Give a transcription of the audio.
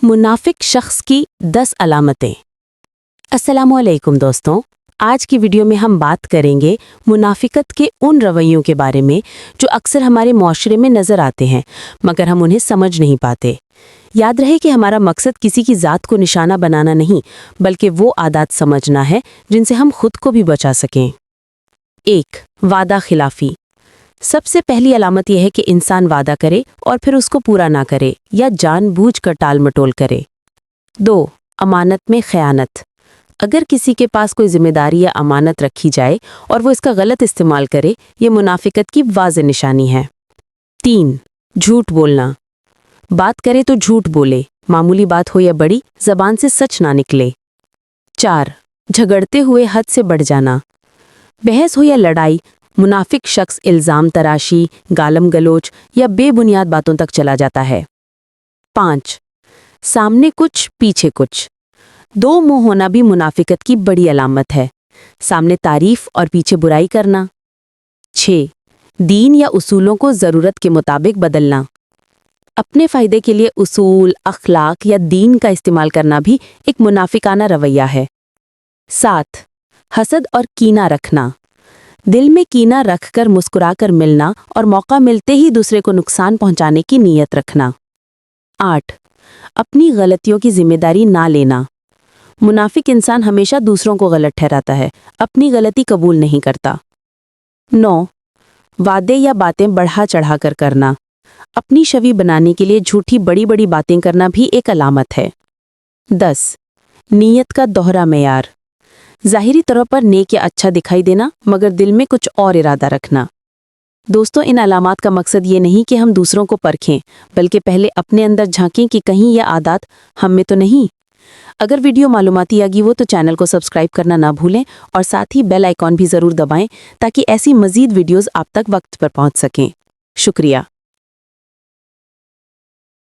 मुनाफिक शख्स की 10 अलामतें। अस्सलामुअलैकुम दोस्तों, आज की वीडियो में हम बात करेंगे मुनाफिकत के उन रवैयों के बारे में जो अक्सर हमारे माशरे में नज़र आते हैं मगर हम उन्हें समझ नहीं पाते। याद रहे कि हमारा मकसद किसी की ज़ात को निशाना बनाना नहीं बल्कि वो आदत समझना है जिनसे हम खुद को भी बचा सकें। 1. वादा खिलाफी। सबसे पहली अलामत यह है कि इंसान वादा करे और फिर उसको पूरा ना करे या जानबूझकर टाल मटोल करे। 2. अमानत में खयानत। अगर किसी के पास कोई जिम्मेदारी या अमानत रखी जाए और वो इसका गलत इस्तेमाल करे, ये मुनाफिकत की वाज़ेह निशानी है। 3. झूठ बोलना। बात करे तो झूठ बोले, मामूली बात हो या बड़ी, ज़बान से सच ना निकले। 4. झगड़ते हुए हद से बढ़ जाना। बहस हो या लड़ाई, मुनाफिक शख्स इल्ज़ाम तराशी, गालम गलोच या बेबुनियाद बातों तक चला जाता है। 5. सामने कुछ पीछे कुछ। दो मुंह होना भी मुनाफिकत की बड़ी अलामत है। सामने तारीफ और पीछे बुराई करना। 6. दीन या उसूलों को ज़रूरत के मुताबिक बदलना। अपने फ़ायदे के लिए उसूल, अखलाक या दीन का इस्तेमाल करना भी एक मुनाफिकाना रवैया है। 7. हसद और कीना रखना। दिल में कीना रखकर मुस्कुराकर मिलना और मौका मिलते ही दूसरे को नुकसान पहुंचाने की नीयत रखना। 8. अपनी गलतियों की जिम्मेदारी ना लेना। मुनाफिक इंसान हमेशा दूसरों को गलत ठहराता है, अपनी गलती कबूल नहीं करता। 9. वादे या बातें बढ़ा चढ़ा कर करना। अपनी छवि बनाने के लिए झूठी बड़ी बड़ी बातें करना भी एक अलामत है। 10. नीयत का दोहरा मेयार। ज़ाहिरी तौर पर नेक या अच्छा दिखाई देना मगर दिल में कुछ और इरादा रखना। दोस्तों, इन अलामात का मकसद ये नहीं कि हम दूसरों को परखें बल्कि पहले अपने अंदर झांकें कि कहीं यह आदत हम में तो नहीं। अगर वीडियो मालूमाती लगी हो तो चैनल को सब्सक्राइब करना ना भूलें और साथ ही बेल आइकॉन भी ज़रूर दबाएं ताकि ऐसी मज़ीद वीडियोज़ आप तक वक्त पर पहुंच सकें। शुक्रिया।